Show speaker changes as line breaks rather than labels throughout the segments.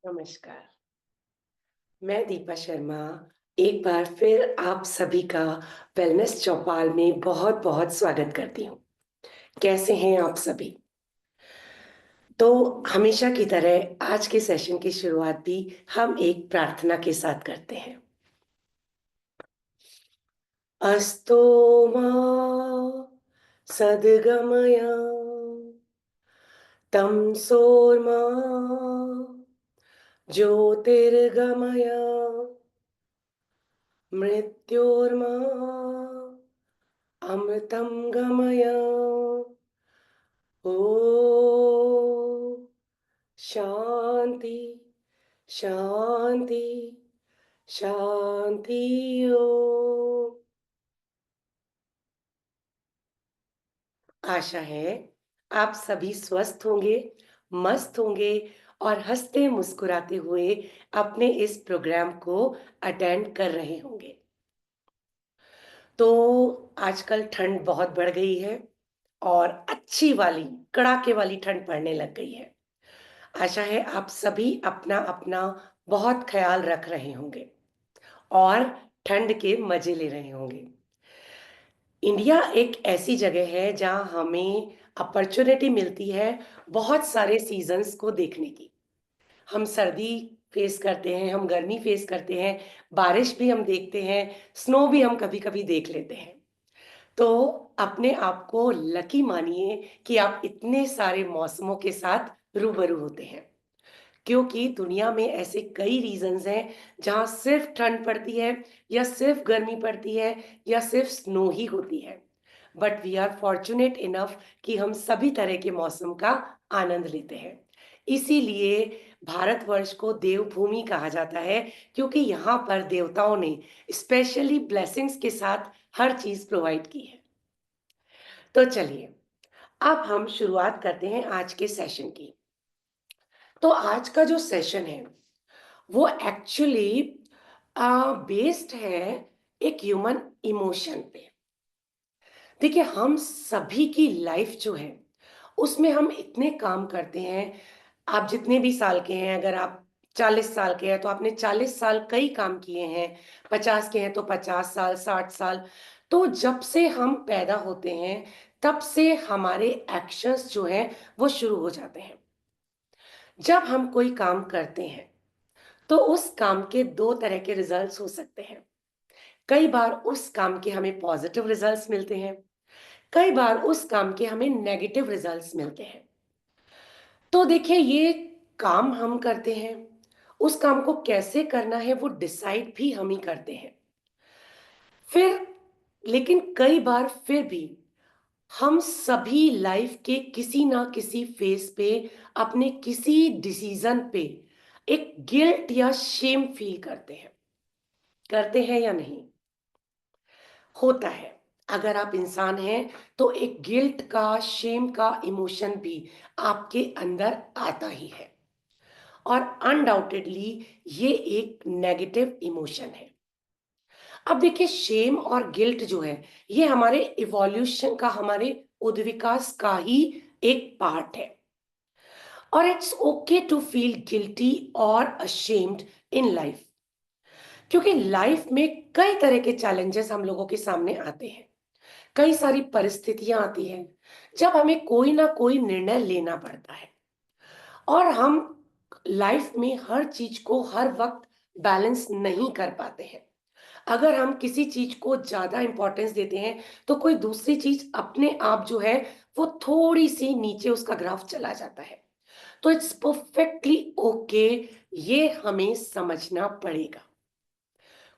नमस्कार, मैं दीपा शर्मा एक बार फिर आप सभी का वेलनेस चौपाल में बहुत-बहुत स्वागत करती हूँ। कैसे हैं आप सभी? तो हमेशा की तरह आज के सेशन की शुरुआत भी हम एक प्रार्थना के साथ करते हैं। अस्तो मा सद्गमय तमसोर्मा ज्योतिर्गमय मृत्योर्मा अमृतं गमय ओ शांति शांति शांति ओ। आशा है आप सभी स्वस्थ होंगे, मस्त होंगे और हंसते मुस्कुराते हुए अपने इस प्रोग्राम को अटेंड कर रहे होंगे। तो आजकल ठंड बहुत बढ़ गई है और अच्छी वाली कड़ाके वाली ठंड पड़ने लग गई है। आशा है आप सभी अपना-अपना बहुत ख़्याल रख रहे होंगे और ठंड के मज़े ले रहे होंगे। इंडिया एक ऐसी जगह है जहाँ हमें अपॉर्च्युनिटी मिलती है बहुत सारे सीज़न्स को देखने की। हम सर्दी फेस करते हैं, हम गर्मी फेस करते हैं, बारिश भी हम देखते हैं, स्नो भी हम कभी-कभी देख लेते हैं। तो अपने आप को लकी मानिए कि आप इतने सारे मौसमों के साथ रूबरू होते हैं। क्योंकि दुनिया में ऐसे कई रीज़न्स हैं जहाँ सिर्फ़ ठंड पड़ती है या सिर्फ़ गर्मी पड़ती है या सिर्फ़ स्नो ही होती है। But we are fortunate enough कि हम सभी तरह के मौसम का आनंद लेते हैं। इसीलिए भारतवर्ष को देवभूमि कहा जाता है क्योंकि यहाँ पर देवताओं ने स्पेशली ब्लेसिंग्स के साथ हर चीज़ प्रोवाइड की है। तो चलिए, अब हम शुरुआत करते हैं आज के सेशन की। तो आज का जो सेशन है वो एक्चुअली बेस्ड है एक ह्यूमन इमोशन पे। देखिए हम सभी की लाइफ जो है उसमें हम इतने काम करते हैं। आप जितने भी साल के हैं, अगर आप 40 साल के हैं तो आपने 40 साल कई काम किए हैं, 50 के हैं तो 50 साल, 60 साल। तो जब से हम पैदा होते हैं तब से हमारे एक्शंस जो हैं वो शुरू हो जाते हैं। जब हम कोई काम करते हैं तो उस काम के 2 तरह के रिजल्ट्स हो सकते हैं। कई बार उस काम के हमें पॉजिटिव रिजल्ट्स मिलते हैं, कई बार उस काम के हमें नेगेटिव रिजल्ट्स मिलते हैं। तो देखिए ये काम हम करते हैं, उस काम को कैसे करना है वो डिसाइड भी हम ही करते हैं। फिर लेकिन कई बार फिर भी हम सभी लाइफ के किसी ना किसी फेज पे अपने किसी डिसीजन पे एक गिल्ट या शेम फील करते हैं या नहीं? होता है। अगर आप इंसान हैं तो एक गिल्ट का, शेम का इमोशन भी आपके अंदर आता ही है और अनडाउटेडली ये एक नेगेटिव इमोशन है। अब देखिए शेम और गिल्ट जो है ये हमारे इवोल्यूशन का, हमारे उद्विकास का ही एक पार्ट है और it's okay to feel guilty और अशेम्ड इन लाइफ। क्योंकि लाइफ में कई तरह के चैलेंजेस हम लोगों के सामने आते हैं, कई सारी परिस्थितियां आती हैं जब हमें कोई ना कोई निर्णय लेना पड़ता है और हम लाइफ में हर चीज को हर वक्त बैलेंस नहीं कर पाते हैं। अगर हम किसी चीज को ज्यादा इंपॉर्टेंस देते हैं तो कोई दूसरी चीज अपने आप जो है वो थोड़ी सी नीचे उसका ग्राफ चला जाता है। तो इट्स परफेक्टली ओके, ये हमें समझना पड़ेगा।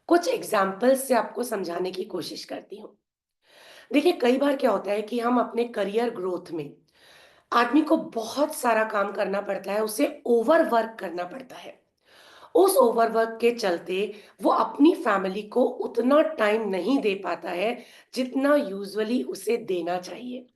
कुछ एग्जाम्पल्स से आपको समझाने की कोशिश करती हूँ। देखिए कई बार क्या होता है कि हम अपने करियर ग्रोथ में आदमी को बहुत सारा काम करना पड़ता है, उसे ओवरवर्क करना पड़ता है। उस ओवरवर्क के चलते वो अपनी फैमिली को उतना टाइम नहीं दे पाता है जितना यूजुअली उसे देना चाहिए।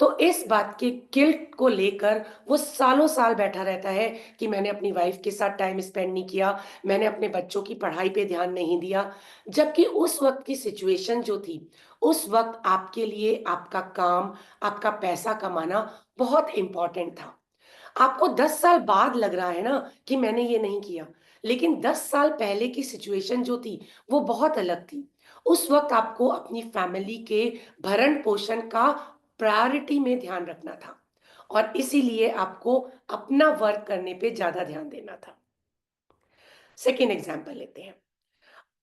तो इस बात के गिल्ट को लेकर वो सालों साल बैठा रहता है कि मैंने अपनी वाइफ के साथ टाइम स्पेंड नहीं किया, मैंने अपने बच्चों की पढ़ाई पे ध्यान नहीं दिया। जबकि उस वक्त की सिचुएशन जो थी, उस वक्त आपके लिए आपका काम, आपका पैसा कमाना बहुत इंपॉर्टेंट था। आपको 10 साल बाद लग रहा है ना कि मैंने ये नहीं किया, लेकिन 10 साल पहले की सिचुएशन जो थी, वो बहुत अलग थी। उस वक़्त आपको अपनी फैमिली के भरण-पोषण का प्रायोरिटी में ध्यान रखना था और इसीलिए आपको अपना वर्क करने पे ज़्यादा ध्यान देना था। सेकंड एग्ज़ाम्पल लेते हैं।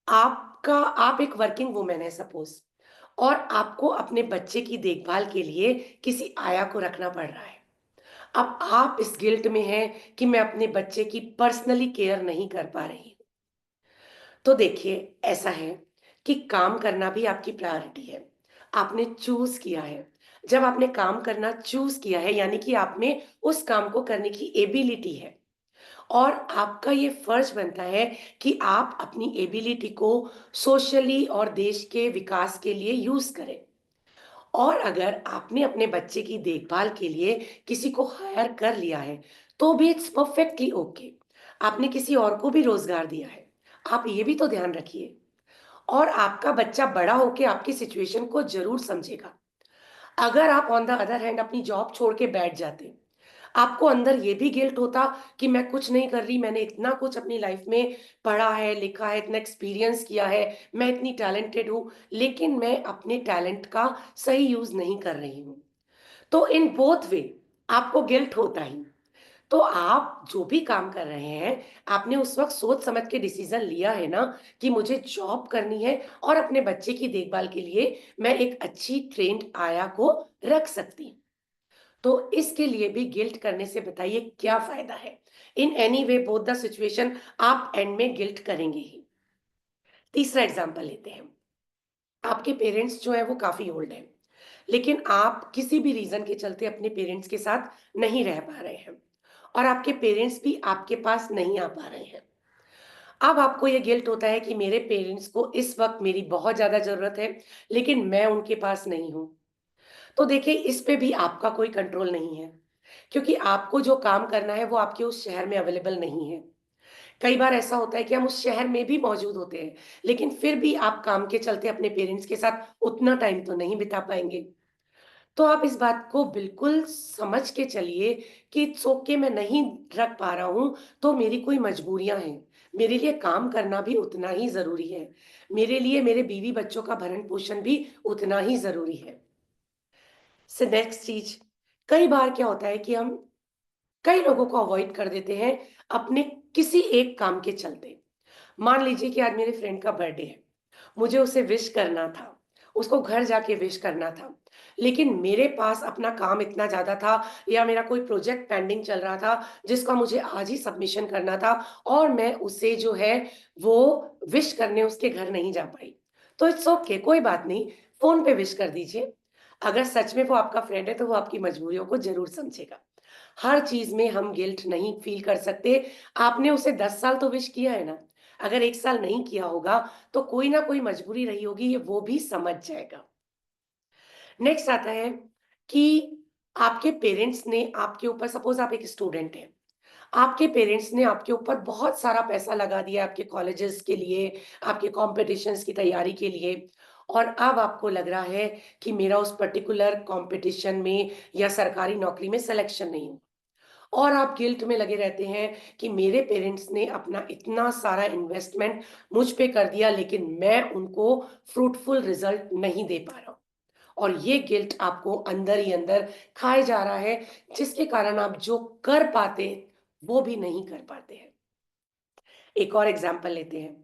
आप एक वर्किंग वुमन है सपोज़ और आपको अपने बच्चे की देखभाल के लिए किसी आया को रखना पड़ रहा है। अब आप इस गिल्ट में हैं कि मैं अपने बच्चे की पर्सनली केयर नहीं कर पा रही हूँ। तो देखिए, ऐसा है कि काम करना भी आपकी प्रायोरिटी है। आपने चूज़ किया है। जब आपने काम करना चूज़ किया है यानी कि आप में उस काम को करने की एबिलिटी है और आपका ये फर्ज़ बनता है कि आप अपनी एबिलिटी को सोशली और देश के विकास के लिए यूज़ करें। और अगर आपने अपने बच्चे की देखभाल के लिए किसी को हायर कर लिया है, तो भी इट्स परफेक्टली ओके। आपने किसी और को भी रोज़गार दिया है। आप ये भी तो ध्यान रखिए और आपका बच्चा बड़ा होके आपकी सिचुएशन को ज़रूर समझेगा। अगर आप ऑन द अदर हैंड अपनी जॉब छोड़ के बैठ जाते, आपको अंदर ये भी गिल्ट होता कि मैं कुछ नहीं कर रही, मैंने इतना कुछ अपनी लाइफ में पढ़ा है, लिखा है, इतना एक्सपीरियंस किया है, मैं इतनी टैलेंटेड हूँ, लेकिन मैं अपने टैलेंट का सही यूज़ नहीं कर रही हूँ। तो इन बोथ वे आपको गिल्ट होता ही। तो आप जो भी काम कर रहे हैं, आपने उस वक़्त सोच समझ के डिसीज़न लिया है ना कि मुझे जॉब करनी है और अपने बच्चे की देखभाल के लिए मैं एक अच्छी ट्रेन्ड आया को रख सकती हूँ। तो इसके लिए भी गिल्ट करने से बताइए क्या फ़ायदा है? In any way both the situation आप एंड में गिल्ट करेंगे ही। तीसरा एग्ज़ाम्पल लेते हैं। आपके पेरेंट्स जो हैं वो काफ़ी ओल्ड हैं, लेकिन आप किसी भी रीज़न के चलते अपने पेरेंट्स के साथ नहीं रह पा रहे हैं और आपके पेरेंट्स भी आपके पास नहीं आ पा रहे हैं। अब आपको ये गिल्ट होता है कि मेरे पेरेंट्स को इस वक़्त मेरी बहुत ज़्यादा ज़रूरत है, लेकिन मैं उनके पास नहीं हूँ। तो देखिए इस पे भी आपका कोई कंट्रोल नहीं है, क्योंकि आपको जो काम करना है वो आपके उस शहर में अवेलेबल नहीं है। कई बार ऐसा होता है कि हम उस शहर में भी मौजूद होते हैं, लेकिन फिर भी आप काम के चलते अपने पेरेंट्स के साथ उतना टाइम तो नहीं बिता पाएँगे। तो आप इस बात को बिल्कुल समझ के चलिए कि इट्स ओके मैं नहीं रख पा रहा हूँ, तो मेरी कोई मजबूरियाँ हैं। मेरे लिए काम करना भी उतना ही ज़रूरी है। मेरे लिए मेरे बीवी-बच्चों का भरण-पोषण भी उतना ही ज़रूरी है। नेक्स्ट चीज़, कई बार क्या होता है कि हम कई लोगों को अवॉइड कर देते हैं अपने किसी एक काम के चलते। मान लीजिए कि आज मेरे फ्रेंड का बर्थडे है, मुझे उसे विश करना था, उसको घर जाके विश करना था, लेकिन मेरे पास अपना काम इतना ज़्यादा था या मेरा कोई प्रोजेक्ट पेंडिंग चल रहा था, जिसका मुझे आज ही सबमिशन करना था और मैं उसे जो है वो विश करने उसके घर नहीं जा पाई। तो इट्स ओके कोई बात नहीं, फ़ोन पे विश कर दीजिए। अगर सच में वो आपका फ्रेंड है तो वो आपकी मजबूरियों को ज़रूर समझेगा। हर चीज़ में हम गिल्ट नहीं फ़ील कर सकते। आपने उसे 10 साल तो विश किया है ना। अगर 1 साल नहीं किया होगा, तो कोई ना कोई मजबूरी रही होगी, ये वो भी समझ जाएगा। नेक्स्ट आता है कि आपके पेरेंट्स ने आपके ऊपर सपोज़ आप एक स्टूडेंट हैं। आपके पेरेंट्स ने आपके ऊपर बहुत सारा पैसा लगा दिया आपके कॉलेजेस के लिए, आपके कॉम्पिटिशन्स की तैयारी के लिए और अब आपको लग रहा है कि मेरा उस पर्टिकुलर कॉम्पिटिशन में या सरकारी नौकरी में सिलेक्शन नहीं हुआ। और आप गिल्ट में लगे रहते हैं कि मेरे पेरेंट्स ने अपना इतना सारा इन्वेस्टमेंट मुझ पे कर दिया लेकिन मैं उनको फ्रूटफुल रिजल्ट नहीं दे पा रहा हूँ और ये गिल्ट आपको अंदर ही अंदर खाए जा रहा है जिसके कारण आप जो कर पाते वो भी नहीं कर पाते हैं। एक और एग्जांपल लेते हैं।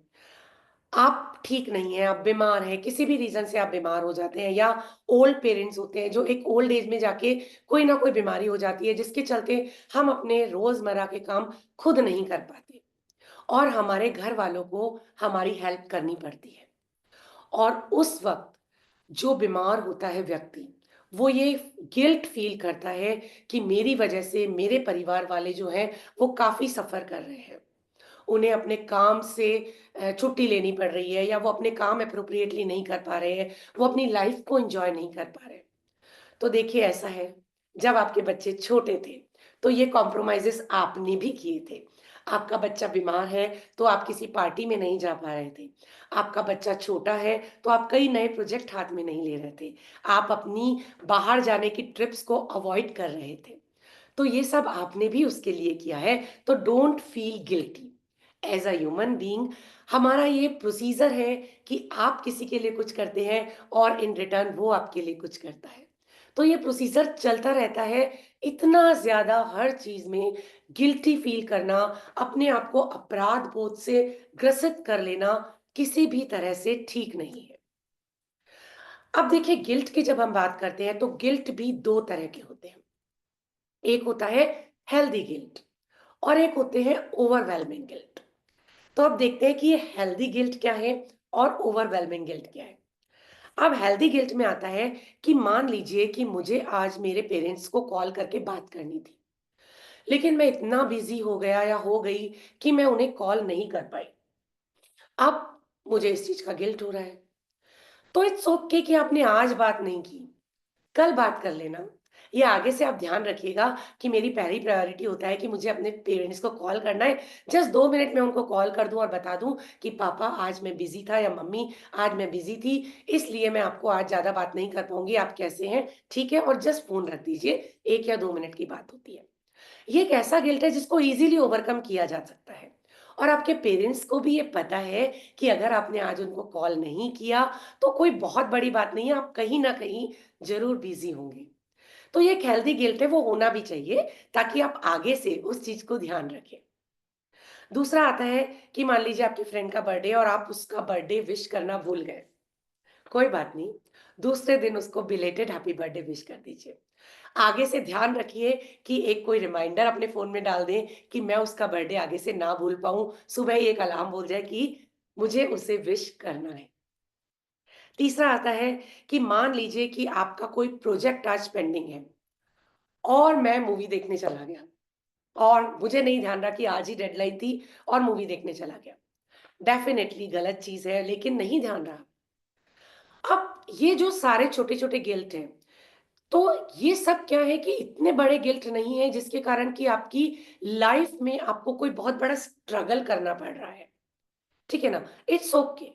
आप ठीक नहीं हैं, आप बीमार हैं, किसी भी रीज़न से आप बीमार हो जाते हैं या ओल्ड पेरेंट्स होते हैं जो एक ओल्ड एज में जाके कोई ना कोई बीमारी हो जाती है जिसके चलते हम अपने रोज़मर्रा के काम खुद नहीं कर पाते और हमारे घर वालों को हमारी हेल्प करनी पड़ती है। और उस वक़्त जो बीमार होता है व्यक्ति, वो ये गिल्ट फ़ील करता है कि मेरी वज़ह से मेरे परिवार वाले जो हैं, वो काफ़ी सफ़र कर रहे हैं। उन्हें अपने काम से छुट्टी लेनी पड़ रही है या वो अपने काम एप्रोप्रिएटली नहीं कर पा रहे हैं, वो अपनी लाइफ़ को एन्जॉय नहीं कर पा रहे। तो देखिए ऐसा है, जब आपके बच्चे छोटे थे, तो ये कॉम्प्रोमाइज़ेज़ आपने भी किए थे। आपका बच्चा बीमार है, तो आप किसी पार्टी में नहीं जा पा रहे थे। आपका बच्चा छोटा है, तो आप कई नए प्रोजेक्ट हाथ में नहीं ले रहे थे। आप अपनी बाहर जाने की ट्रिप्स को अवॉइड कर रहे थे। तो ये सब आपने भी उसके लिए किया है, तो don't feel guilty. As a human being हमारा ये प्रोसीजर है कि आप किसी के लिए कुछ करते हैं और इन रिटर्न वो आपके लिए कुछ करता है। तो ये प्रोसीजर चलता रहता है, इतना ज़्यादा हर चीज़ में गिल्टी फील करना, अपने आप को अपराध बोध से ग्रसित कर लेना, किसी भी तरह से ठीक नहीं है। अब देखिए गिल्ट की जब हम बात करते हैं, तो गिल्ट भी 2 तरह के होते हैं। एक होता है हेल्दी गिल्ट और एक होते हैं ओवरवेलमिंग गिल्ट। तो अब देखते हैं कि ये हेल्दी गिल्ट क्या है और ओवरवेलमिंग गिल्ट क्या है। अब हेल्दी गिल्ट में आता है कि मान लीजिए कि मुझे आज मेरे पेरेंट्स को कॉल करके बात करनी थी, लेकिन मैं इतना बिजी हो गया या हो गई कि मैं उन्हें कॉल नहीं कर पाई। अब मुझे इस चीज का गिल्ट हो रहा है। तो इट्स ओके कि आपने आज बात नहीं की, कल बात कर लेना। ये आगे से आप ध्यान रखिएगा कि मेरी पहली प्रायोरिटी होता है कि मुझे अपने पेरेंट्स को कॉल करना है। जस्ट 2 मिनट में उनको कॉल कर दूँ और बता दूँ कि पापा आज मैं बिज़ी था, या मम्मी आज मैं बिज़ी थी, इसलिए मैं आपको आज ज़्यादा बात नहीं कर पाऊँगी, आप कैसे हैं? ठीक है, और जस्ट फ़ोन रख दीजिए, 1 या 2 मिनट की बात होती है। ये एक ऐसा गिल्ट है जिसको ईज़िली ओवरकम किया जा सकता है, और आपके पेरेंट्स को भी ये पता है कि अगर आपने आज उनको कॉल नहीं किया, तो कोई बहुत बड़ी बात नहीं है, आप कहीं न कहीं ज़रूर बिज़ी होंगे। तो ये एक हेल्दी गिल्ट है, वो होना भी चाहिए ताकि आप आगे से उस चीज़ को ध्यान रखें। दूसरा आता है कि मान लीजिए आपकी फ्रेंड का बर्थडे और आप उसका बर्थडे विश करना भूल गए। कोई बात नहीं, दूसरे दिन उसको बिलेटेड हैप्पी बर्थडे विश कर दीजिए। आगे से ध्यान रखिए कि एक कोई रिमाइंडर अपने फ़ोन में डाल दें कि मैं उसका बर्थडे आगे से ना भूल पाऊँ, सुबह ही एक अलार्म बोल जाए कि मुझे उसे विश करना है। तीसरा आता है कि मान लीजिए कि आपका कोई प्रोजेक्ट आज पेंडिंग है और मैं मूवी देखने चला गया, और मुझे नहीं ध्यान रहा कि आज ही डेडलाइन थी और मूवी देखने चला गया। डेफ़िनेटली गलत चीज़ है, लेकिन नहीं ध्यान रहा। अब ये जो सारे छोटे-छोटे गिल्ट हैं, तो ये सब क्या है कि इतने बड़े गिल्ट नहीं है जिसके कारण कि आपकी लाइफ़ में आपको कोई बहुत बड़ा स्ट्रगल करना पड़ रहा है। ठीक है ना? इट्स ओके,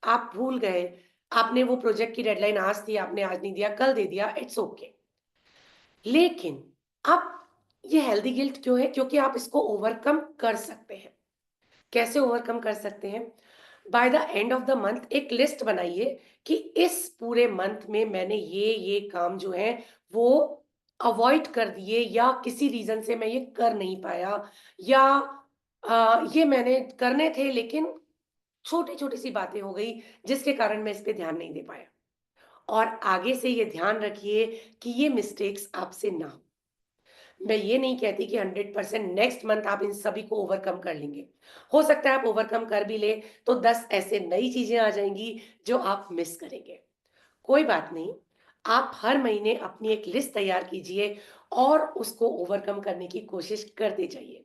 आप भूल गए, आपने वो प्रोजेक्ट की डेडलाइन आज थी, आपने आज नहीं दिया, कल दे दिया, इट्स ओके। लेकिन अब ये हेल्दी गिल्ट क्यों है? क्योंकि आप इसको ओवरकम कर सकते हैं। कैसे ओवरकम कर सकते हैं? By the end of the month एक लिस्ट बनाइए कि इस पूरे मंथ में मैंने ये काम जो हैं वो अवॉइड कर दिए, या किसी रीज़न से मैं ये कर नहीं पाया, या ये मैंने करने थे लेकिन छोटी-छोटी सी बातें हो गई जिसके कारण मैं इस पे ध्यान नहीं दे पाया। और आगे से ये ध्यान रखिए कि ये मिस्टेक्स आपसे ना हो। मैं ये नहीं कहती कि 100% नेक्स्ट मंथ आप इन सभी को ओवरकम कर लेंगे। हो सकता है आप ओवरकम कर भी लें, तो 10 ऐसे नई चीज़ें आ जाएँगी जो आप मिस करेंगे। कोई बात नहीं, आप हर महीने अपनी एक लिस्ट तैयार कीजिए और उसको ओवरकम करने की कोशिश करते जाइए।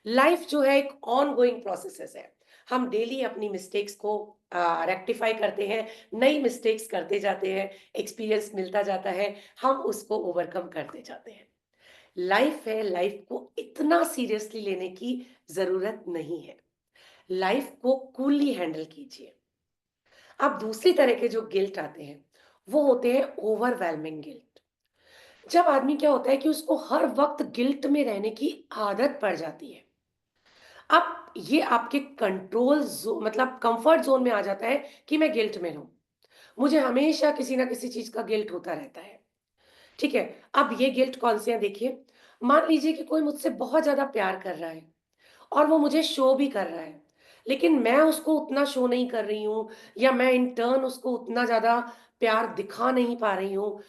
लाइफ़ जो है एक ऑनगोइंग प्रोसेसेस है। हम डेली अपनी मिस्टेक्स को रेक्टिफ़ाई करते हैं, नई मिस्टेक्स करते जाते हैं, एक्सपीरियंस मिलता जाता है, हम उसको ओवरकम करते जाते हैं। लाइफ है, लाइफ को इतना सीरियसली लेने की ज़रूरत नहीं है। लाइफ को कूलली हैंडल कीजिए। अब दूसरी तरह के जो गिल्ट आते हैं, वो होते हैं ओवरवेलमिंग गिल्ट। जब आदमी क्या होता है कि उसको हर वक़्त गिल्ट में रहने की आदत पड़ जाती है। अब ये आपके कंट्रोल ज़ो मतलब कम्फर्ट ज़ोन में आ जाता है कि मैं गिल्ट में रहूँ। मुझे हमेशा किसी न किसी चीज़ का गिल्ट होता रहता है। ठीक है? अब ये गिल्ट कौन से हैं देखिए, मान लीजिए कि कोई मुझसे बहुत ज़्यादा प्यार कर रहा है और वो मुझे शो भी कर रहा है, लेकिन मैं उसको उतना शो नहीं कर रही हूँ, या मैं इन टर्न उसको उतना ज़्यादा प्यार दिखा नहीं पा रही हूँ,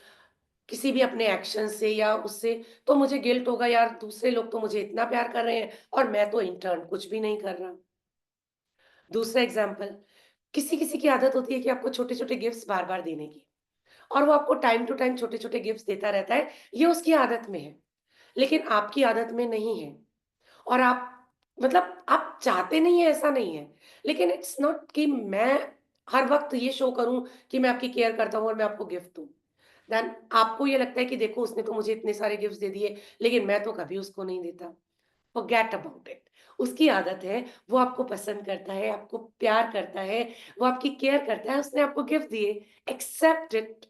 किसी भी अपने एक्शन से या उससे, तो मुझे गिल्ट होगा, यार दूसरे लोग तो मुझे इतना प्यार कर रहे हैं और मैं तो इन टर्न कुछ भी नहीं कर रहा। दूसरा एग्ज़ाम्पल, किसी-किसी की आदत होती है कि आपको छोटे-छोटे गिफ्ट्स बार-बार देने की, और वो आपको टाइम टू टाइम छोटे-छोटे गिफ्ट्स देता रहता है, ये उसकी आदत में है, लेकिन आपकी आदत में नहीं है। और आप मतलब आप चाहते नहीं हैं ऐसा नहीं है, लेकिन इट्स नॉट कि मैं हर वक़्त ये शो करूँ कि मैं आपकी केयर करता हूँ और मैं आपको गिफ्ट दूँ। देन आपको ये लगता है कि देखो उसने तो मुझे इतने सारे गिफ्ट्स दे दिए, लेकिन मैं तो कभी उसको नहीं देता। Forget about it. उसकी आदत है, वो आपको पसंद करता है, आपको प्यार करता है, वो आपकी केयर करता है, उसने आपको गिफ्ट दिए, एक्सेप्ट इट।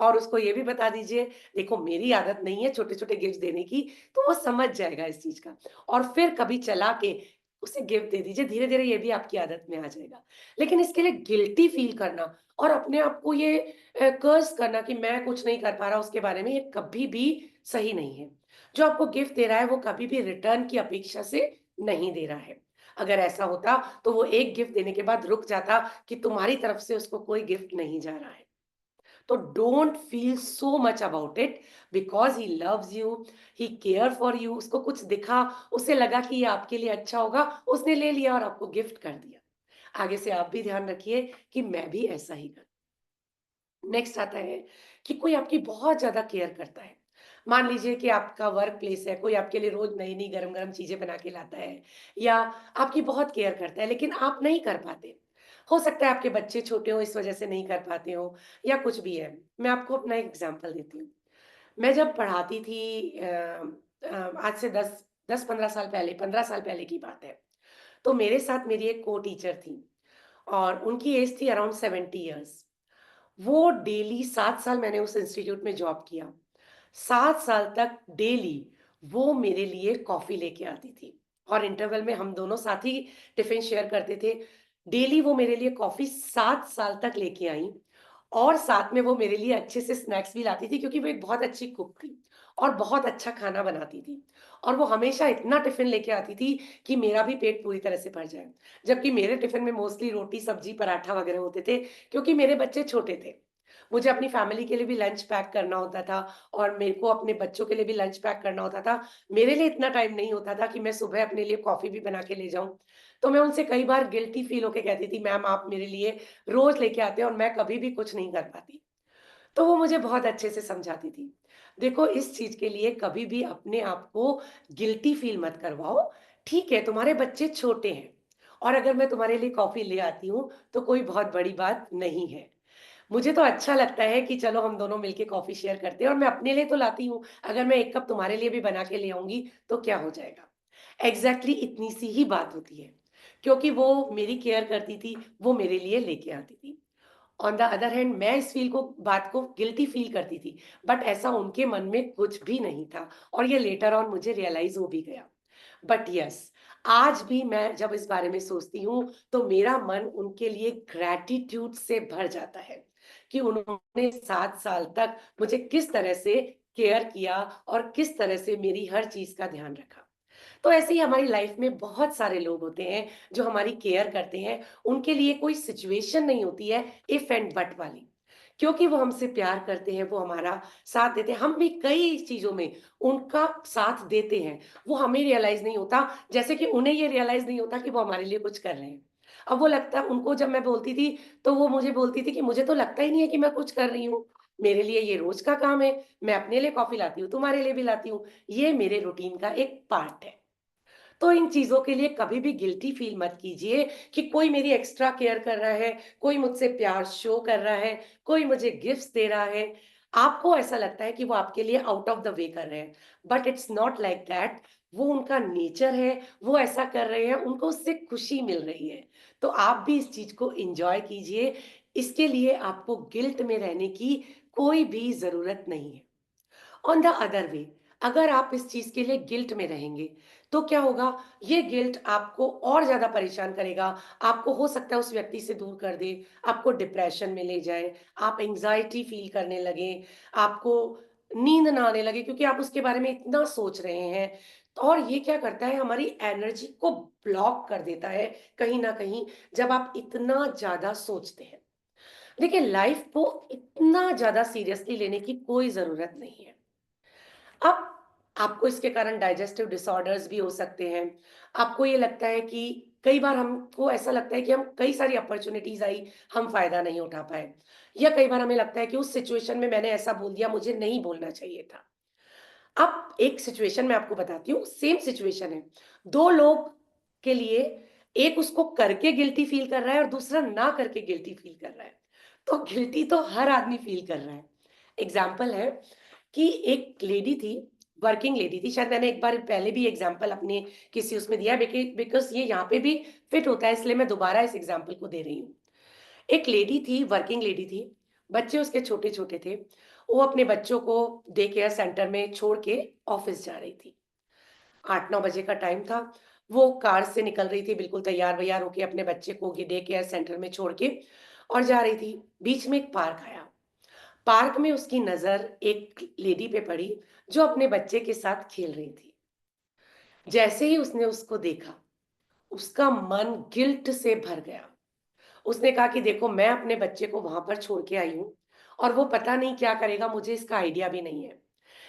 और उसको ये भी बता दीजिए, देखो मेरी आदत नहीं है छोटे-छोटे गिफ्ट देने की, तो वो समझ जाएगा इस चीज़ का। और फिर कभी चला के उसे गिफ्ट दे दीजिए, धीरे-धीरे ये भी आपकी आदत में आ जाएगा। लेकिन इसके लिए गिल्टी फ़ील करना और अपने आप को ये कर्स करना कि मैं कुछ नहीं कर पा रहा उसके बारे में, ये कभी भी सही नहीं है। जो आपको गिफ्ट दे रहा है, वो कभी भी रिटर्न की अपेक्षा से नहीं दे रहा है। अगर ऐसा होता, तो वो एक गिफ्ट देने के बाद रुक जाता कि तुम्हारी तरफ से उसको कोई गिफ्ट नहीं जा रहा है। तो don't feel so much about it because he loves you, he care for you, उसको कुछ दिखा, उसे लगा कि ये आपके लिए अच्छा होगा, उसने ले लिया और आपको गिफ्ट कर दिया। आगे से आप भी ध्यान रखिए कि मैं भी ऐसा ही करूँ। नेक्स्ट आता है कि कोई आपकी बहुत ज़्यादा केयर करता है। मान लीजिए कि आपका वर्क प्लेस है, कोई आपके लिए रोज़ नई-नई गरम-गरम चीज़ें बना के लाता है या आपकी बहुत केयर करता है, लेकिन आप नहीं कर पाते। हो सकता है आपके बच्चे छोटे हों, इस वज़ह से नहीं कर पाते हों या कुछ भी है। मैं आपको अपना एक एग्ज़ाम्पल देती हूँ। मैं जब पढ़ाती थी आज से 10-15 साल पहले, 15 साल पहले की बात है। तो मेरे साथ मेरी एक को-टीचर थी और उनकी एज थी अराउंड 70 इयर्स। वो डेली 7 साल मैंने उस इंस्टीट्यूट में जॉब किया। 7 साल तक डेली वो मेरे लिए कॉफ़ी लेके आती थी और इंटरवल में हम दोनों साथ ही टिफ़िन शेयर करते थे। डेली वो मेरे लिए कॉफ़ी 7 साल तक लेके आईं और साथ में वो मेरे लिए अच्छे से स्नैक्स भी लाती थी क्योंकि वो एक बहुत अच्छी कुक थी और बहुत अच्छा खाना बनाती थी। और वो हमेशा इतना टिफ़िन लेके आती थी कि मेरा भी पेट पूरी तरह से भर जाए। जबकि मेरे टिफ़िन में मोस्टली रोटी, सब्ज़ी, पराठा वग़ैरह होते थे क्योंकि मेरे बच्चे छोटे थे। मुझे अपनी फैमिली के लिए भी लंच पैक करना होता था और मेरे को अपने बच्चों के लिए भी लंच पैक करना होता था। मेरे लिए इतना टाइम नहीं होता था कि मैं सुबह अपने लिए कॉफ़ी भी बना के ले जाऊँ। तो मैं उनसे कई बार गिल्टी फ़ील होके कहती थी, मैम आप मेरे लिए रोज़ लेके आते हैं और मैं कभी भी कुछ नहीं कर पाती। तो वो मुझे बहुत अच्छे से समझाती थी। देखो इस चीज़ के लिए कभी भी अपने आप को गिल्टी फ़ील मत करवाओ। ठीक है, तुम्हारे बच्चे छोटे हैं और अगर मैं तुम्हारे लिए कॉफ़ी ले आती हूँ, तो कोई बहुत बड़ी बात नहीं है। मुझे तो अच्छा लगता है कि चलो हम दोनों मिलके कॉफ़ी शेयर करते हैं और मैं अपने लिए तो लाती हूँ, अगर मैं 1 कप तुम्हारे लिए भी बना के ले आऊँगी, तो क्या हो जाएगा? एग्ज़ैक्टली इतनी सी ही बात होती है, क्योंकि वो मेरी केयर करती थी, वो मेरे लिए लेके आती थी। ऑन द अदर हैंड मैं इस बात को गिल्टी फ़ील करती थी, बट ऐसा उनके मन में कुछ भी नहीं था और ये लेटर ऑन मुझे रियलाइज़ हो भी गया। बट यस, आज भी मैं जब इस बारे में सोचती हूँ, तो मेरा मन उनके लिए ग्रैटिट्यूड से भर जाता है, कि उन्होंने 7 साल तक मुझे किस तरह से केयर किया और किस तरह से मेरी हर चीज़ का ध्यान रखा। तो ऐसे ही हमारी लाइफ में बहुत सारे लोग होते हैं, जो हमारी केयर करते हैं, उनके लिए कोई सिचुएशन नहीं होती है इफ एंड बट वाली। क्योंकि वो हमसे प्यार करते हैं, वो हमारा साथ देते हैं, हम भी कई चीज़ों में उनका साथ देते हैं। वो हमें रियलाइज़ नहीं होता, जैसे कि उन्हें ये रियलाइज़ नहीं होता कि वो हमारे लिए कुछ कर रहे हैं। अब वो लगता उनको जब मैं बोलती थी, तो वो मुझे बोलती थी कि मुझे तो लगता ही नहीं है कि मैं कुछ कर रही हूँ। मेरे लिए ये रोज़ का काम है, मैं अपने लिए कॉफ़ी लाती हूँ, तुम्हारे लिए भी लाती हूँ। ये मेरे रूटीन का एक पार्ट है। तो इन चीज़ों के लिए कभी भी गिल्टी फ़ील मत कीजिए कि कोई मेरी एक्स्ट्रा केयर कर रहा है, कोई मुझसे प्यार शो कर रहा है, कोई मुझे गिफ्ट्स दे रहा है। आपको ऐसा लगता है कि वो आपके लिए आउट ऑफ द वे कर रहे हैं, but it's not like that. वो उनका नेचर है, वो ऐसा कर रहे हैं, उनको उससे खुशी मिल रही है। तो आप भी इस चीज़ को एन्जॉय कीजिए, इसके लिए आपको गिल्ट में रहने की कोई भी ज़रूरत नहीं है। ऑन द अदर वे, अगर आप इस चीज़ के लिए गिल्ट में रहेंगे, तो क्या होगा? ये गिल्ट आपको और ज़्यादा परेशान करेगा, आपको हो सकता है उस व्यक्ति से दूर कर दे, आपको डिप्रेशन में ले जाए, आप एंग्ज़ायटी फ़ील करने लगें, आपको नींद ना आने लगे क्योंकि आप उसके बारे में इतना सोच रहे हैं। और ये क्या करता है हमारी एनर्जी को ब्लॉक कर देता है कहीं न कहीं जब आप इतना ज़्यादा सोचते हैं। देखिए लाइफ़ को इतना ज़्यादा सीरियसली लेने की कोई ज़रूरत नहीं है। अब आपको इसके कारण डाइजेस्टिव डिसऑर्डर्स भी हो सकते हैं। आपको ये लगता है कि कई बार हमको ऐसा लगता है कि हम कई सारी अपॉर्च्युनिटीज़ आई, हम फ़ायदा नहीं उठा पाए। या कई बार हमें लगता है कि उस सिचुएशन में मैंने ऐसा बोल दिया, मुझे नहीं बोलना चाहिए था। अब एक सिचुएशन मैं आपको बताती हूँ, सेम सिचुएशन है। 2 लोग के लिए एक उसको करके गिल्टी फ़ील कर रहा है और दूसरा ना करके गिल्टी फ़ील कर रहा है। तो गिल्टी तो हर आदमी फ़ील कर रहा है। एग्ज़ाम्पल है कि एक लेडी थी, वर्किंग लेडी थी, शायद मैंने एक बार पहले भी एग्ज़ाम्पल अपने किसी उसमें दिया है बिकॉज़ ये यहाँ पे भी फिट होता है इसलिए मैं दोबारा इस एग्ज़ाम्पल को दे रही हूँ। एक लेडी थी, वर्किंग लेडी थी, बच्चे उसके छोटे-छोटे थे वो अपने बच्चों को डे केयर सेंटर में छोड़ के ऑफ़िस जा रही थी। 8-9 बजे का टाइम था। वो कार से निकल रही थी बिल्कुल तैयार-वैयार होके अपने बच्चे को डे केयर सेंटर में छोड़ के और जा रही थी। बीच में एक पार्क आया। पार्क में उसकी नज़र एक लेडी पे पड़ी जो अपने बच्चे के साथ खेल रही थी। जैसे ही उसने उसको देखा, उसका मन गिल्ट से भर गया। उसने कहा कि देखो मैं अपने बच्चे को वहाँ पर छोड़ के आई हूँ और वो पता नहीं क्या करेगा, मुझे इसका आइडिया भी नहीं है।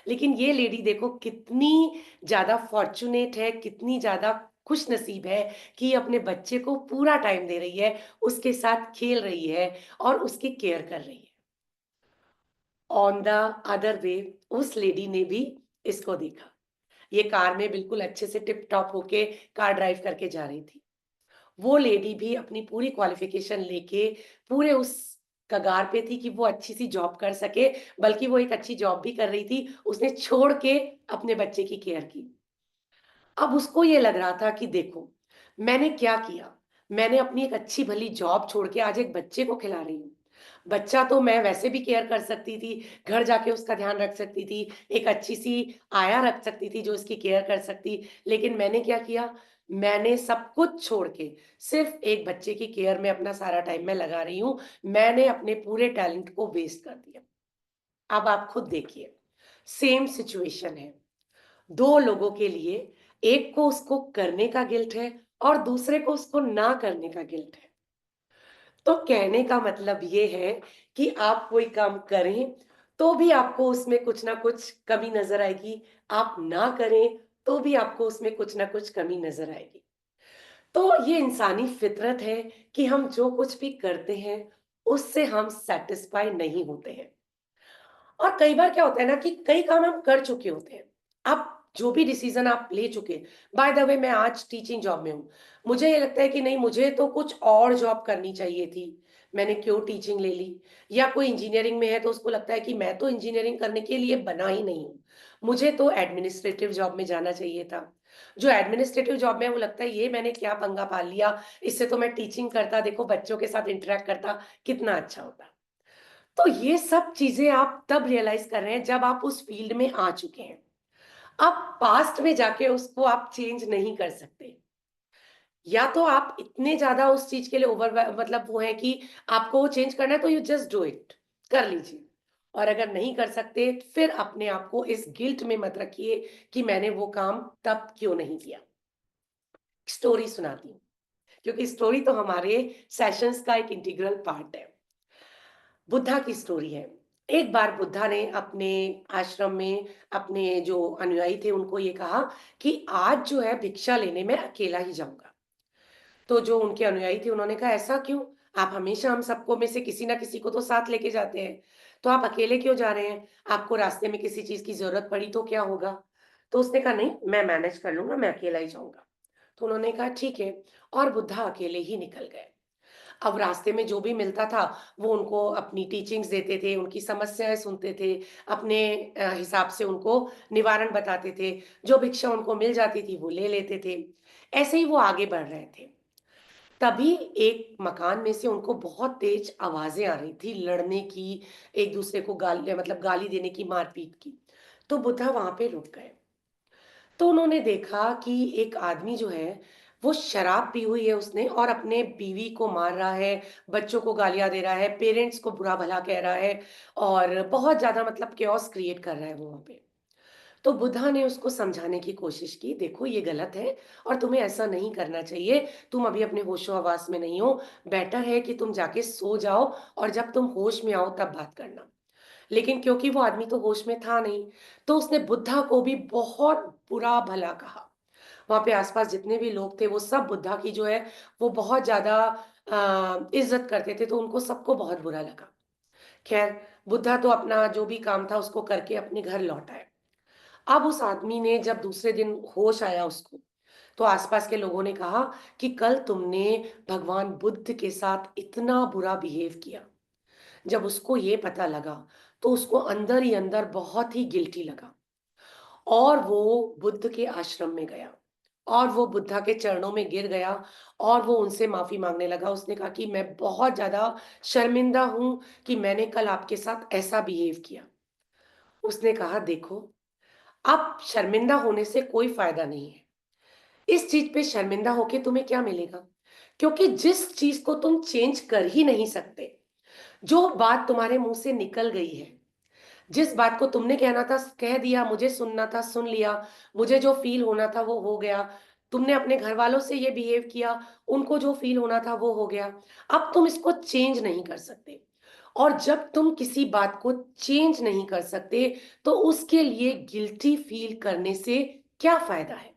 लेकिन ये लेडी देखो कितनी ज़्यादा फॉर्च्यूनेट है, कितनी ज़्यादा खुशनसीब है कि ये अपने बच्चे को पूरा टाइम दे रही है, उसके साथ खेल रही है और उसकी केयर कर रही है। ऑन द अदर वे उस लेडी ने भी इसको देखा। ये कार में बिल्कुल अच्छे से टिप टॉप होके कार ड्राइव करके जा रही थी। वो लेडी भी अपनी पूरी क्वालिफ़िकेशन लेके पूरे उस कगार पे थी कि वो अच्छी-सी जॉब कर सके, बल्कि वो एक अच्छी जॉब भी कर रही थी। उसने छोड़ के अपने बच्चे की केयर की। अब उसको ये लग रहा था कि देखो, मैंने क्या किया? मैंने अपनी एक अच्छी-भली जॉब छोड़ के आज एक बच्चे को खिला रही हूँ। बच्चा तो मैं वैसे भी केयर कर सकती थी, घर जाके उसका ध्यान रख सकती थी, एक अच्छी-सी आया रख सकती थी जो उसकी केयर कर सकती। लेकिन मैंने क्या किया? मैंने सब कुछ छोड़ के सिर्फ़ एक बच्चे की केयर में अपना सारा टाइम मैं लगा रही हूँ। मैंने अपने पूरे टैलेंट को वेस्ट कर दिया। अब आप खुद देखिए, सेम सिचुएशन है। 2 लोगों के लिए, एक को उसको करने का गिल्ट है और दूसरे को उसको ना करने का गिल्ट है। तो कहने का मतलब ये है कि आप कोई काम करें, तो भी आपको उसमें कुछ ना कुछ कमी नज़र आएगी, आप ना करें, तो भी आपको उसमें कुछ ना कुछ कमी नज़र आएगी। तो ये इंसानी फितरत है कि हम जो कुछ भी करते हैं, उससे हम सैटिस्फाई नहीं होते हैं। और कई बार क्या होता है ना कि कई काम हम कर चुके होते हैं। आप जो भी डिसीज़न आप ले चुके बाय द वे मैं आज टीचिंग जॉब में हूँ। मुझे ये लगता है कि नहीं मुझे तो कुछ और जॉब करनी चाहिए थी। मैंने क्यों टीचिंग ले ली? या कोई इंजीनियरिंग में है तो उसको लगता है कि मैं तो इंजीनियरिंग करने के लिए बना ही नहीं हूँ। मुझे तो एडमिनिस्ट्रेटिव जॉब में जाना चाहिए था। जो एडमिनिस्ट्रेटिव जॉब में है वो लगता है ये मैंने क्या पंगा पाल लिया, इससे तो मैं टीचिंग करता देखो बच्चों के साथ इंटरैक्ट करता, कितना अच्छा होता। तो ये सब चीज़ें आप तब रियलाइज़ कर रहे हैं जब आप उस फ़ील्ड में आ चुके हैं। अब पास्ट में जाके उसको आप चेंज नहीं कर सकते। या तो आप इतने ज़्यादा उस चीज़ के लिए मतलब वो हैं कि आपको वो चेंज करना है तो यू जस्ट डू इट, कर लीजिए। और अगर नहीं कर सकते फिर अपने आप को इस गिल्ट में मत रखिए कि मैंने वो काम तब क्यों नहीं किया। स्टोरी सुनाती हूँ, क्योंकि स्टोरी तो हमारे सेशंस का एक इंटीग्रल पार्ट है। बुद्धा की स्टोरी है। एक बार बुद्धा ने अपने आश्रम में अपने जो अनुयायी थे उनको ये कहा कि आज जो है भिक्षा लेने मैं अकेला ही जाऊँगा। तो जो उनके अनुयायी थे उन्होंने कहा ऐसा क्यों? आप हमेशा हम सबको में से किसी न किसी को तो साथ लेके जाते हैं। तो आप अकेले क्यों जा रहे हैं? आपको रास्ते में किसी चीज़ की ज़रूरत पड़ी तो क्या होगा? तो उसने कहा नहीं मैं मैनेज कर लूँगा, मैं अकेला ही जाऊँगा। तो उन्होंने कहा ठीक है और बुद्धा अकेले ही निकल गए। अब रास्ते में जो भी मिलता था, वो उनको अपनी टीचिंग्स देते थे, उनकी समस्याएँ सुनते थे, अपने हिसाब से उनको निवारण बताते थे। जो भिक्षा उनको मिल जाती थी, वो ले लेते थे। ऐसे ही वो आगे बढ़ रहे थे। तभी एक मकान में से उनको बहुत तेज़ आवाज़ें आ रही थी, लड़ने की, एक-दूसरे को मतलब गाली देने की, मार-पीट की। तो बुद्धा वहाँ पे रुक गए। तो उन्होंने देखा कि एक आदमी जो है, वो शराब पी हुई है उसने और अपने बीवी को मार रहा है, बच्चों को गालियाँ दे रहा है, पेरेंट्स को बुरा-भला कह रहा है और बहुत ज़्यादा मतलब chaos क्रिएट कर रहा है वो वहाँ पे। तो बुद्धा ने उसको समझाने की कोशिश की, देखो ये गलत है और तुम्हें ऐसा नहीं करना चाहिए, तुम अभी अपने होशो-हवास में नहीं हो, बेटर है कि तुम जाके सो जाओ और जब तुम होश में आओ तब बात करना। लेकिन क्योंकि वो आदमी तो होश में था नहीं, तो उसने बुद्धा को भी बहुत बुरा-भला कहा। वहाँ पे आस-पास जितने भी लोग थे, वो सब बुद्धा की जो है, वो बहुत ज़्यादा इज़्ज़त करते थे, तो उनको सबको बहुत बुरा लगा। ख़ैर, बुद्धा तो अपना जो भी काम था, उसको करके अपने घर लौट आए। अब उस आदमी ने जब दूसरे दिन होश आया उसको, तो आस-पास के लोगों ने कहा कि कल तुमने भगवान बुद्ध के साथ इतना बुरा बिहेव किया। जब उसको ये पता लगा, तो उसको अंदर ही अंदर बहुत ही गिल्टी लगा और वो बुद्ध के आश्रम में गया और वो बुद्धा के चरणों में गिर गया और वो उनसे माफ़ी माँगने लगा। उसने कहा कि मैं बहुत ज़्यादा शर्मिंदा हूँ कि मैंने कल आपके साथ ऐसा बिहेव किया। उसने कहा, देखो, अब शर्मिंदा होने से कोई फ़ायदा नहीं है। इस चीज़ पे शर्मिंदा होके तुम्हें क्या मिलेगा? क्योंकि जिस चीज़ को तुम चेंज कर ही नहीं सकते, जो बात तुम्हारे मुँह से निकल गई है, जिस बात को तुमने कहना था कह दिया, मुझे सुनना था सुन लिया, मुझे जो फ़ील होना था वो हो गया। तुमने अपने घरवालों से ये बिहेव किया, उनको जो फ़ील होना था वो हो गया। अब तुम इसको चेंज नहीं कर सकते। और जब तुम किसी बात को चेंज नहीं कर सकते, तो उसके लिए गिल्टी फ़ील करने से क्या फ़ायदा है?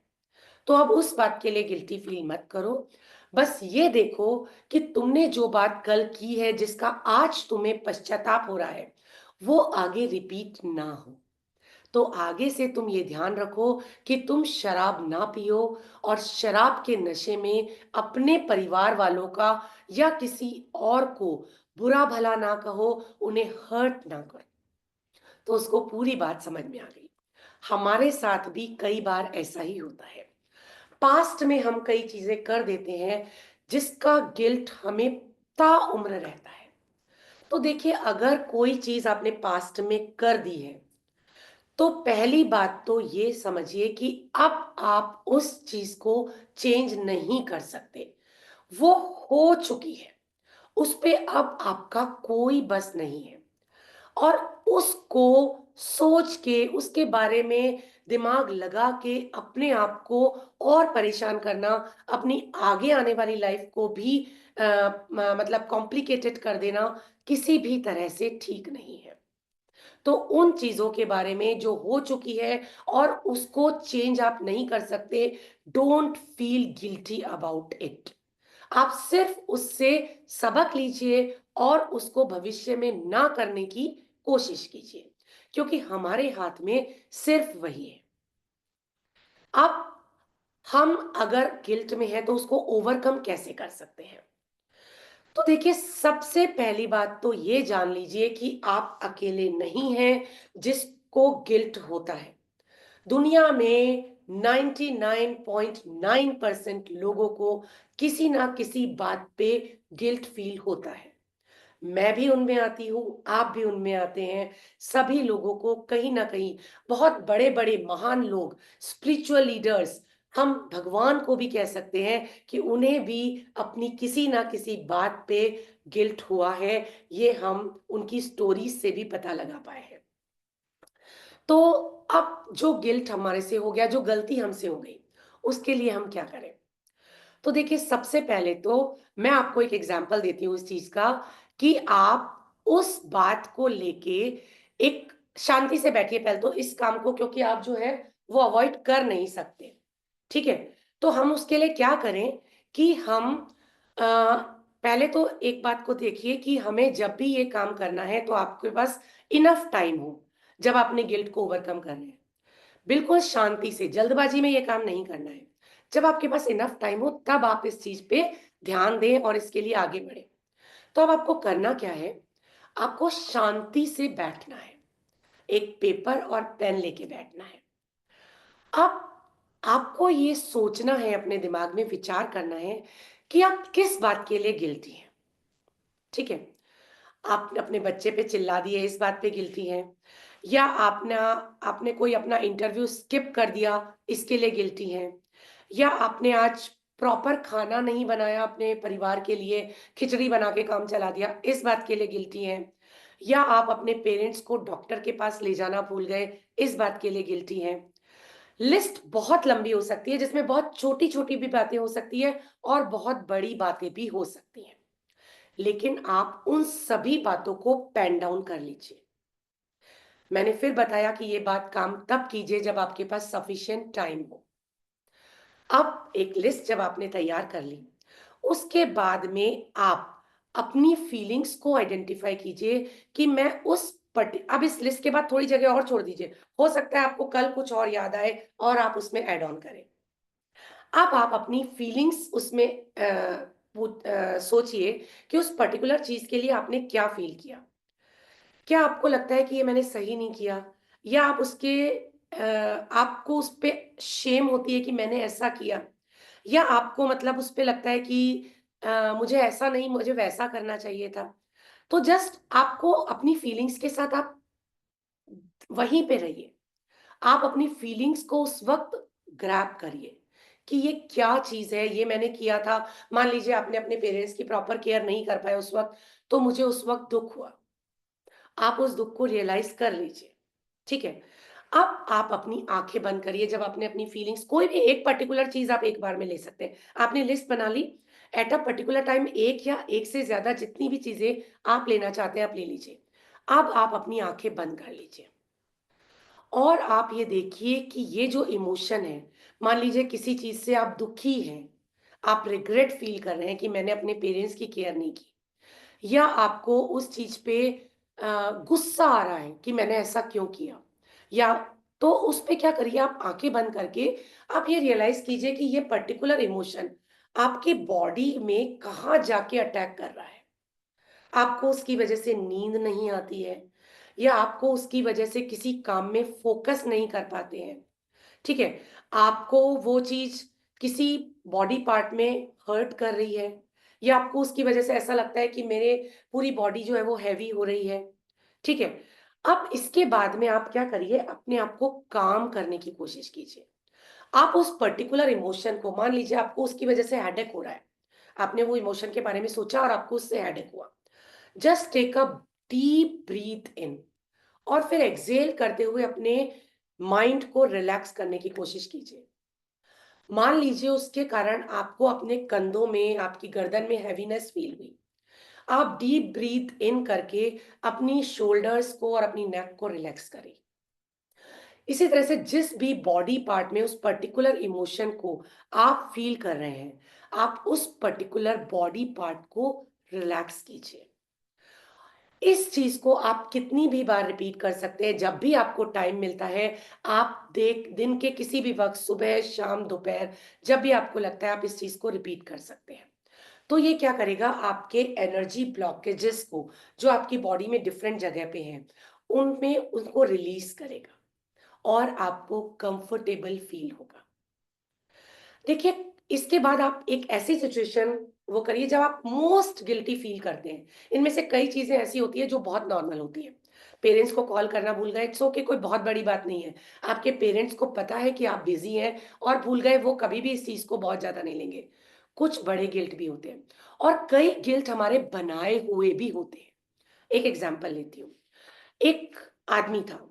तो अब उस बात के लिए गिल्टी फ़ील मत करो। बस ये देखो कि तुमने जो बात कल की है, जिसका आज तुम्हें पश्चाताप हो रहा है, वो आगे रिपीट ना हो। तो आगे से तुम ये ध्यान रखो कि तुम शराब ना पियो और शराब के नशे में अपने परिवार वालों का या किसी और को बुरा भला ना कहो, उन्हें हर्ट ना करो। तो उसको पूरी बात समझ में आ गई। हमारे साथ भी कई बार ऐसा ही होता है। पास्ट में हम कई चीजें कर देते हैं जिसका गिल्ट हमें ताउम्र रहता है। तो देखिए, अगर कोई चीज आपने पास्ट में कर दी है, तो पहली बात तो ये समझिए कि अब आप उस चीज को चेंज नहीं कर सकते। वो हो चुकी है, उस पे अब आपका कोई बस नहीं है। और उसको सोच के, उसके बारे में दिमाग लगा के अपने आप को और परेशान करना, अपनी आगे आने वाली लाइफ को भी मतलब कॉम्प्लिकेटेड कर देना किसी भी तरह से ठीक नहीं है। तो उन चीज़ों के बारे में जो हो चुकी है और उसको चेंज आप नहीं कर सकते, don't feel guilty about it. आप सिर्फ उससे सबक लीजिए और उसको भविष्य में ना करने की कोशिश कीजिए, क्योंकि हमारे हाथ में सिर्फ वही है। अब हम अगर गिल्ट में हैं तो उसको ओवरकम कैसे कर सकते हैं? तो देखिए, सबसे पहली बात तो ये जान लीजिए कि आप अकेले नहीं हैं जिसको गिल्ट होता है। दुनिया में 99.9% लोगों को किसी ना किसी बात पे गिल्ट फील होता है। मैं भी उनमें आती हूँ, आप भी उनमें आते हैं। सभी लोगों को कहीं न कहीं, बहुत बड़े-बड़े महान लोग, स्पिरिचुअल लीडर्स, हम भगवान को भी कह सकते हैं कि उन्हें भी अपनी किसी न किसी बात पे गिल्ट हुआ है। ये हम उनकी स्टोरीज़ से भी पता लगा पाए हैं। तो अब जो गिल्ट हमारे से हो गया, जो गलती हमसे हो गई, उसके लिए हम क्या करें? तो देखिए, सबसे पहले तो मैं आपको एक एग्जांपल देती हूँ इस चीज़ का कि आप उस बात को लेके एक शांति से बैठिए पहले तो इस काम को, क्योंकि आप जो है वो अवॉइड कर नहीं सकते, ठीक है? तो हम उसके लिए क्या करें कि हम अ, पहले तो एक बात को देखिए कि हमें जब भी ये काम करना है तो आपके पास इनफ टाइम हो, जब आपने गिल्ट को ओवरकम करना है। बिल्कुल शांति से, जल्दबाजी में ये काम नहीं करना है। जब आपके पास इनफ टाइम हो तब आप इस चीज़ पे ध्यान दें और इसके लिए आगे बढ़ें। तो अब आपको करना क्या है? आपको शांति से बैठना है। एक पेपर और पेन लेके बैठना है। अब आपको ये सोचना है, अपने दिमाग में विचार करना है कि आप किस बात के लिए गिल्टी हैं, ठीक है? आप अपने बच्चे पे चिल्ला दिए, इस बात पे गिल्टी हैं, या आपने कोई अपना इंटरव्यू स्किप कर दिया, इसके लिए गिल्टी हैं, या आपने आज प्रॉपर खाना नहीं बनाया अपने परिवार के लिए, खिचड़ी बना के काम चला दिया, इस बात के लिए गिल्टी हैं, या आप अपने पेरेंट्स को डॉक्टर के पास ले जाना भूल गए, इस बात के लिए गिल्टी हैं। लिस्ट बहुत लंबी हो सकती है, जिसमें बहुत छोटी-छोटी भी बातें हो सकती है और बहुत बड़ी बातें भी हो सकती हैं। लेकिन आप उन सभी बातों को पेन डाउन कर लीजिए। मैंने फिर बताया कि ये बात काम तब कीजिए जब आपके पास सफिशिएंट टाइम हो। अब एक लिस्ट जब आपने तैयार कर ली, उसके बाद में आप अपनी फीलिंग्स को आइडेंटिफाई कीजिए कि मैं उस अब इस लिस्ट के बाद थोड़ी जगह और छोड़ दीजिए। हो सकता है आपको कल कुछ और याद आए और आप उसमें ऐड ऑन करें। अब आप अपनी फीलिंग्स उसमें सोचिए कि उस पर्टिकुलर चीज़ के लिए आपने क्या फ़ील किया? क्या आपको लगता है कि ये मैंने सही नहीं किया? या आप आपको उस पे शेम होती है कि मैंने ऐसा किया? या आपको मतलब उस पे लगता है कि मुझे ऐसा नहीं, मुझे वैसा करना चाहिए था? तो जस्ट आपको अपनी फीलिंग्स के साथ आप वहीं पे रहिए। आप अपनी फीलिंग्स को उस वक़्त ग्रैब करिए कि ये क्या चीज़ है, ये मैंने किया था। मान लीजिए आपने अपने पेरेंट्स की प्रॉपर केयर नहीं कर पाए उस वक़्त, तो मुझे उस वक़्त दुःख हुआ। आप उस दुःख को रियलाइज़ कर लीजिए, ठीक है? अब आप अपनी आँखें बंद करिए जब आपने अपनी फीलिंग्स कोई भी एक पर्टिकुलर चीज़ आप एक बार में ले सकते हैं। आपने लिस्ट बना ली, एट अ पर्टिकुलर टाइम 1 या 1 से ज़्यादा जितनी भी चीज़ें आप लेना चाहते हैं, आप ले लीजिए। अब आप अपनी आँखें बंद कर लीजिए। और आप ये देखिए कि ये जो इमोशन है, मान लीजिए किसी चीज़ से आप दुखी हैं, आप रिग्रेट फ़ील कर रहे हैं कि मैंने अपने पेरेंट्स की केयर नहीं की, या आपको उस चीज़ पे गुस्सा आ रहा है कि मैंने ऐसा क्यों किया? या तो उस पे क्या करिए, आप आँखें बंद करके आप ये रियलाइज़ कीजिए कि ये पर्टिकुलर इमोशन आपकी बॉडी में कहाँ जाके अटैक कर रहा है। आपको उसकी वजह से नींद नहीं आती है, या आपको उसकी वजह से किसी काम में फ़ोकस नहीं कर पाते हैं, ठीक है? आपको वो चीज़ किसी बॉडी पार्ट में हर्ट कर रही है, या आपको उसकी वजह से ऐसा लगता है कि मेरे पूरी बॉडी जो है वो हेवी हो रही है, ठीक है? अब इसके बाद में आप क्या करिए, अपने आप को काम करने की कोशिश कीजिए। आप उस पर्टिकुलर इमोशन को, मान लीजिए आपको उसकी वजह से हेडेक हो रहा है। आपने वो इमोशन के बारे में सोचा और आपको उससे हेडेक हुआ। Just take a deep breath in और फिर एक्सहेल करते हुए अपने माइंड को रिलैक्स करने की कोशिश कीजिए। मान लीजिए उसके कारण आपको अपने कंधों में, आपकी गर्दन में हैवीनेस फील हुई। आप डीप ब्रीथ इन करके अपनी शोल्डर्स को और अपनी नेक को रिलैक्स करें। इसी तरह से जिस भी बॉडी पार्ट में उस पर्टिकुलर इमोशन को आप फील कर रहे हैं, आप उस पर्टिकुलर बॉडी पार्ट को रिलैक्स कीजिए। इस चीज़ को आप कितनी भी बार रिपीट कर सकते हैं, जब भी आपको टाइम मिलता है, आप देख दिन के किसी भी वक़्त सुबह, शाम, दोपहर, जब भी आपको लगता है आप इस चीज़ को रिपीट कर सकते हैं। तो ये क्या करेगा, आपके एनर्जी ब्लॉकेजेस को, जो आपकी बॉडी में डिफरेंट जगह पे हैं, उनमें उनको रिलीज़ करेगा और आपको कंफर्टेबल फ़ील होगा। देखिए, इसके बाद आप एक ऐसी सिचुएशन वो करिए जब आप मोस्ट गिल्टी फील करते हैं। इनमें से कई चीज़ें ऐसी होती हैं जो बहुत नॉर्मल होती हैं। पेरेंट्स को कॉल करना भूल गए, इट्स ओके, कोई बहुत बड़ी बात नहीं है। आपके पेरेंट्स को पता है कि आप बिज़ी हैं और भूल गए, वो कभी भी इस चीज़ को बहुत ज़्यादा नहीं लेंगे। कुछ बड़े गिल्ट भी होते हैं और कई गिल्ट हमारे बनाए हुए भी होते हैं। एक एग्ज़ाम्पल लेती हूँ। एक आदमी था,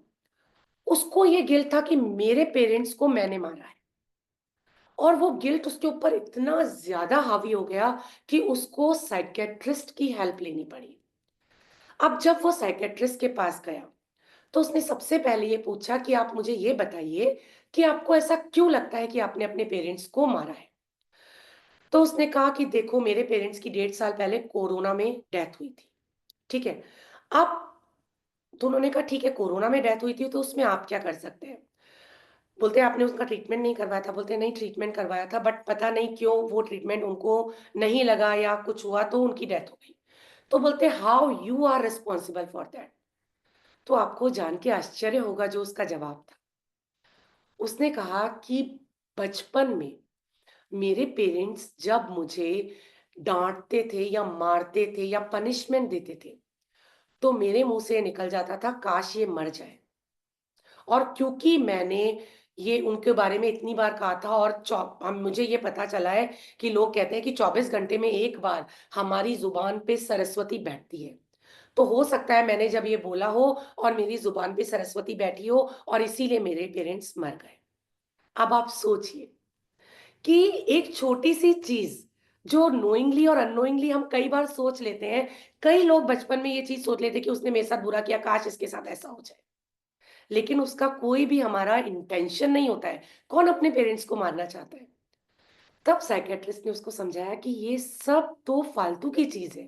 उसको ये गिल्ट था कि मेरे पेरेंट्स को मैंने मारा है। और वो गिल्ट उसके ऊपर इतना ज़्यादा हावी हो गया कि उसको साइकियाट्रिस्ट की हेल्प लेनी पड़ी। अब जब वो साइकियाट्रिस्ट के पास गया, तो उसने सबसे पहले ये पूछा कि आप मुझे ये बताइए कि आपको ऐसा क्यों लगता है कि आपने अपने पेरेंट्स को मारा है? तो उसने कहा कि देखो, मेरे पेरेंट्स की 1.5 साल पहले कोरोना में डेथ हुई थी, ठीक है? अब तो उन्होंने कहा ठीक है, कोरोना में डेथ हुई थी तो उसमें आप क्या कर सकते हैं? बोलते हैं आपने उसका ट्रीटमेंट नहीं करवाया था? बोलते हैं नहीं, ट्रीटमेंट करवाया था, बट पता नहीं क्यों वो ट्रीटमेंट उनको नहीं लगा या कुछ हुआ तो उनकी डेथ हो गई। तो बोलते हैं how you are responsible for that? तो आपको जान के आश्चर्य होगा जो उसका जवाब था। उसने कहा कि बचपन में मेरे पेरेंट्स जब मुझे डाँटते थे या मारते थे या पनिशमेंट देते थे, तो मेरे मुँह से निकल जाता था काश ये मर जाए। और क्योंकि मैंने ये उनके बारे में इतनी बार कहा था और मुझे ये पता चला है कि लोग कहते हैं कि 24 घंटे में 1 बार हमारी ज़ुबान पे सरस्वती बैठती है। तो हो सकता है मैंने जब ये बोला हो और मेरी ज़ुबान पे सरस्वती बैठी हो और इसीलिए मेरे पेरेंट्स मर गए। अब आप सोचिए कि एक छोटी-सी चीज़ जो नोइंगली और अननोइंगली हम कई बार सोच लेते हैं, कई लोग बचपन में ये चीज़ सोच लेते हैं कि उसने मेरे साथ बुरा किया, काश इसके साथ ऐसा हो जाए। लेकिन उसका कोई भी हमारा इंटेंशन नहीं होता है। कौन अपने पेरेंट्स को मारना चाहता है? तब साइकियाट्रिस्ट ने उसको समझाया कि ये सब तो फालतू की चीज़ है।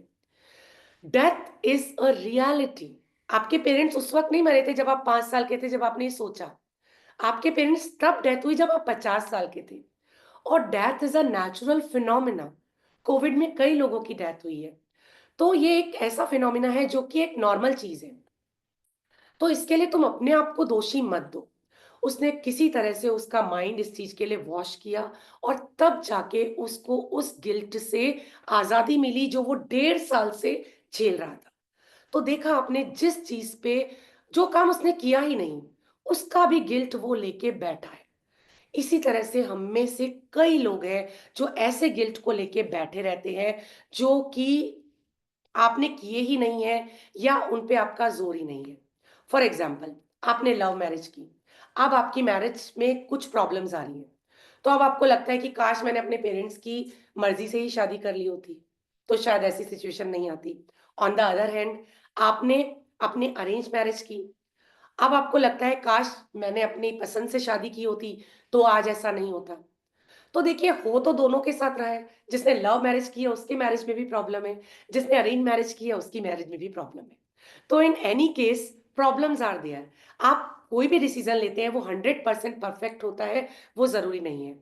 Death is a reality. आपके पेरेंट्स उस वक़्त नहीं मरे थे जब आप 5 साल के थे, जब आपने ये सोचा। आपके पेरेंट्स तब डेथ हुई जब आप 50 साल के थे। और death is a natural phenomena. Covid में कई लोगों की डेथ हुई है। तो ये एक ऐसा फिनोमेना है जो कि एक नॉर्मल चीज़ है। तो इसके लिए तुम अपने आप को दोषी मत दो। उसने किसी तरह से उसका माइंड इस चीज़ के लिए वॉश किया और तब जाके उसको उस गिल्ट से आज़ादी मिली जो वो 1.5 साल से झेल रहा था। तो देखा आपने, जिस चीज़ पे जो काम उसने किया ही नहीं, उसका भी गिल्ट वो लेके बैठा है। इसी तरह से हम में से कई लोग हैं जो ऐसे गिल्ट को लेके बैठे रहते हैं, जो कि आपने किए ही नहीं है या उन पे आपका ज़ोर ही नहीं है। फॉर एग्ज़ाम्पल, आपने लव मैरिज की, अब आपकी मैरिज में कुछ प्रॉब्लम्स आ रही हैं, तो अब आपको लगता है कि काश मैंने अपने पेरेंट्स की मर्ज़ी से ही शादी कर ली होती, तो शायद ऐसी सिचुएशन नहीं आती। ऑन द अदर हैंड, आपने अपनी अरेंज मैरिज की, अब आपको लगता है काश मैंने अपनी पसंद से शादी की होती, तो आज ऐसा नहीं होता। तो देखिए, हो तो दोनों के साथ रहा है। जिसने लव मैरिज की है उसकी मैरिज में भी प्रॉब्लम है, जिसने अरेंज मैरिज की है उसकी मैरिज में भी प्रॉब्लम है। तो in any case problems are there. आप कोई भी डिसीजन लेते हैं वो 100% परफेक्ट होता है, वो ज़रूरी नहीं है।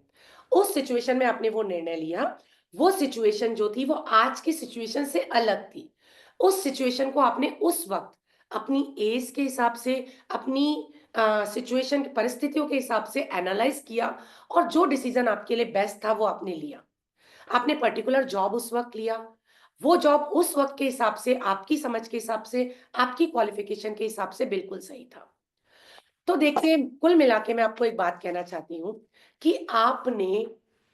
उस सिचुएशन में आपने वो निर्णय लिया, वो सिचुएशन जो थी वो आज की सिचुएशन से अलग थी। उस सिचुएशन को आपने उस वक़्त अपनी एज के हिसाब से, अपनी सिचुएशन परिस्थितियों के हिसाब से एनालाइज़ किया और जो डिसीजन आपके लिए बेस्ट था वो आपने लिया। आपने पर्टिकुलर जॉब उस वक़्त लिया, वो जॉब उस वक़्त के हिसाब से, आपकी समझ के हिसाब से, आपकी क्वालिफ़िकेशन के हिसाब से बिल्कुल सही था। तो देखिए, कुल मिला के मैं आपको एक बात कहना चाहती हूँ कि आपने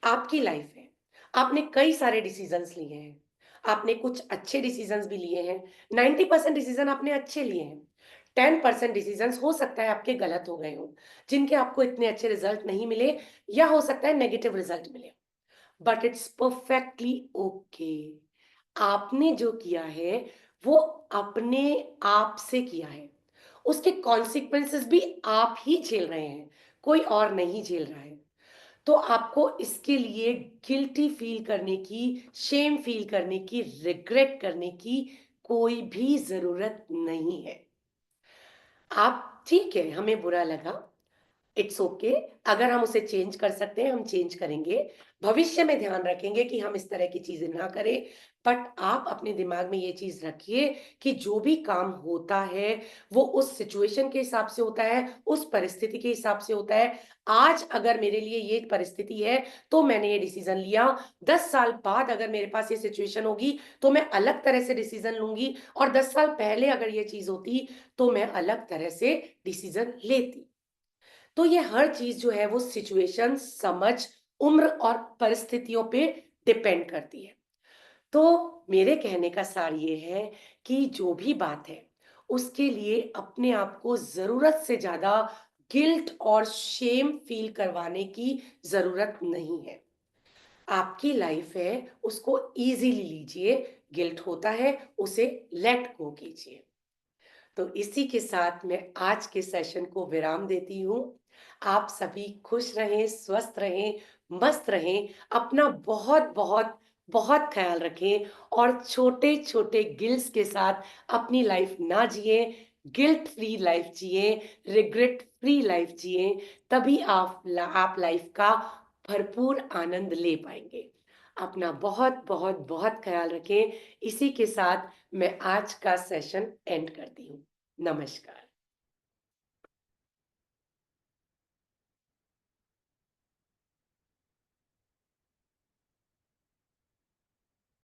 आपकी लाइफ़ है, आपने कई सारे डिसीज़न्स लिए हैं। आपने कुछ अच्छे डिसीज़न्स भी लिए हैं, 90% डिसीज़न आपने अच्छे लिए हैं। 10% डिसीज़न्स हो सकता है आपके गलत हो गए हों, जिनके आपको इतने अच्छे रिज़ल्ट नहीं मिले या हो सकता है नेगेटिव रिज़ल्ट मिले। But it's perfectly okay. आपने जो किया है वो अपने आप से किया है, उसके कॉन्सिक्वेंसेस भी आप ही झेल रहे हैं, कोई और नहीं झेल रहा है। तो आपको इसके लिए गिल्टी फील करने की, शेम फील करने की, रिग्रेट करने की कोई भी जरूरत नहीं है। आप ठीक है, हमें बुरा लगा, इट्स ओके। अगर हम उसे चेंज कर सकते हैं हम चेंज करेंगे। भविष्य में ध्यान रखेंगे कि हम इस तरह की चीजें ना करें। बट आप अपने दिमाग में ये चीज रखिए कि जो भी काम होता है वो उस सिचुएशन के हिसाब से होता है, उस परिस्थिति के हिसाब से होता है। आज अगर मेरे लिए ये परिस्थिति है तो मैंने ये डिसीजन लिया, 10 साल बाद अगर मेरे पास ये सिचुएशन होगी तो मैं अलग तरह से डिसीजन लूंगी, और 10 साल पहले अगर ये चीज होती तो मैं अलग तरह से डिसीजन लेती। तो ये हर चीज जो है वो सिचुएशन, समझ, उम्र और परिस्थितियों पे डिपेंड करती है। तो मेरे कहने का सार ये है कि जो भी बात है उसके लिए अपने आप को जरूरत से ज्यादा गिल्ट और शेम फील करवाने की जरूरत नहीं है। आपकी लाइफ है, उसको इजीली लीजिए। गिल्ट होता है, उसे लेट गो कीजिए। तो इसी के साथ मैं आज के सेशन को विराम देती हूँ। आप सभी खुश रहें, स्वस्थ रहें, मस्त रहें, अपना बहुत-बहुत, बहुत ख़्याल रखें और छोटे-छोटे गिल्ट्स के साथ अपनी लाइफ़ ना जिएँ, गिल्ट फ्री लाइफ़ जिएँ, रिग्रेट फ्री लाइफ़ जिएँ, तभी आप लाइफ़ का भरपूर आनंद ले पाएँगे। अपना बहुत-बहुत, बहुत ख़्याल रखें। इसी के साथ मैं आज का सेशन एंड करती हूँ। नमस्कार।